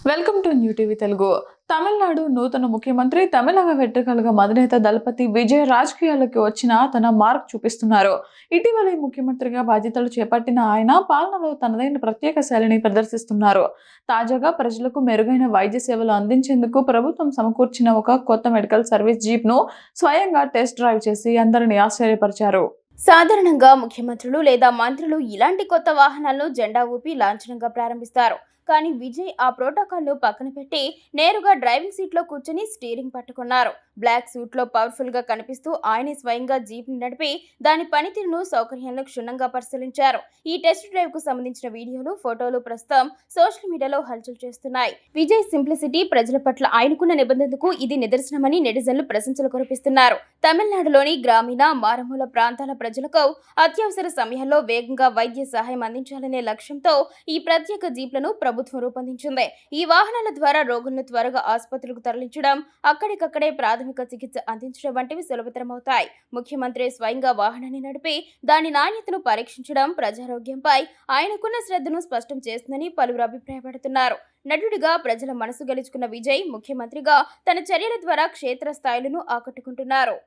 Welcome to new TV Telugu. Tamil Nadu నూతన ముఖ్యమంత్రి తమిళగ వెట్రికలుగా మధినేత దళపతి విజయ్ రాజకీయాల్లోకి వచ్చిన తన మార్క్ చూపిస్తున్నారు. ఇటీవలే ముఖ్యమంత్రిగా బాధ్యతలు చేపట్టిన ఆయన పాలనలో తనదైన ప్రత్యేక శైలిని ప్రదర్శిస్తున్నారు. తాజాగా ప్రజలకు మెరుగైన వైద్య సేవలు అందించేందుకు ప్రభుత్వం సమకూర్చిన ఒక కొత్త మెడికల్ సర్వీస్ జీప్ను స్వయంగా టెస్ట్ డ్రైవ్ చేసి అందరినీ ఆశ్చర్యపరిచారు. సాధారణంగా ముఖ్యమంత్రులు లేదా మంత్రులు ఇలాంటి కొత్త వాహనాలను జెండా ఊపి లాంఛనంగా ప్రారంభిస్తారు. కానీ విజయ్ ఆ ప్రోటోకాల్ను పక్కన పెట్టి నేరుగా డ్రైవింగ్ సీట్లో కూర్చొని స్టీరింగ్ పట్టుకున్నారు. బ్లాక్ సూట్లో పవర్ఫుల్ గా కనిపిస్తూ ఆయనే స్వయంగా జీప్ ని నడిపి దాని పనితీరును సౌకర్యాలను క్షుణ్ణంగా పరిశీలించారు. ఈ టెస్ట్ డ్రైవ్ కు సంబంధించిన వీడియోలు, ఫోటోలు ప్రస్తుతం సోషల్ మీడియాలో హల్చల్ చేస్తున్నాయి. విజయ్ సింప్లిసిటీ, ప్రజల పట్ల ఆయనకున్న నిబంధనలకు ఇది నిదర్శనమని నెటిజన్లు ప్రశంసలు కురిపిస్తున్నారు. తమిళనాడులోని గ్రామీణ, మారుమూల ప్రాంతాల ప్రజలకు అత్యవసర సమయాల్లో వేగంగా వైద్య సహాయం అందించాలనే లక్ష్యంతో ఈ ప్రత్యేక జీప్లను ప్రభుత్వం రూపొందించింది. ఈ వాహనాల ద్వారా రోగులను త్వరగా ఆసుపత్రులకు తరలించడం, అక్కడికక్కడే ప్రాథమిక చికిత్స అందించడం వంటివి సులభతరమవుతాయి. ముఖ్యమంత్రి స్వయంగా వాహనాన్ని నడిపి దాని నాణ్యతను పరీక్షించడం ప్రజారోగ్యంపై ఆయనకున్న శ్రద్ధను స్పష్టం చేస్తుందని పలువురు అభిప్రాయపడుతున్నారు. నటుడిగా ప్రజల మనసు గెలుచుకున్న విజయ్ ముఖ్యమంత్రిగా తన చర్యల ద్వారా క్షేత్రస్థాయిలను ఆకట్టుకుంటున్నారు.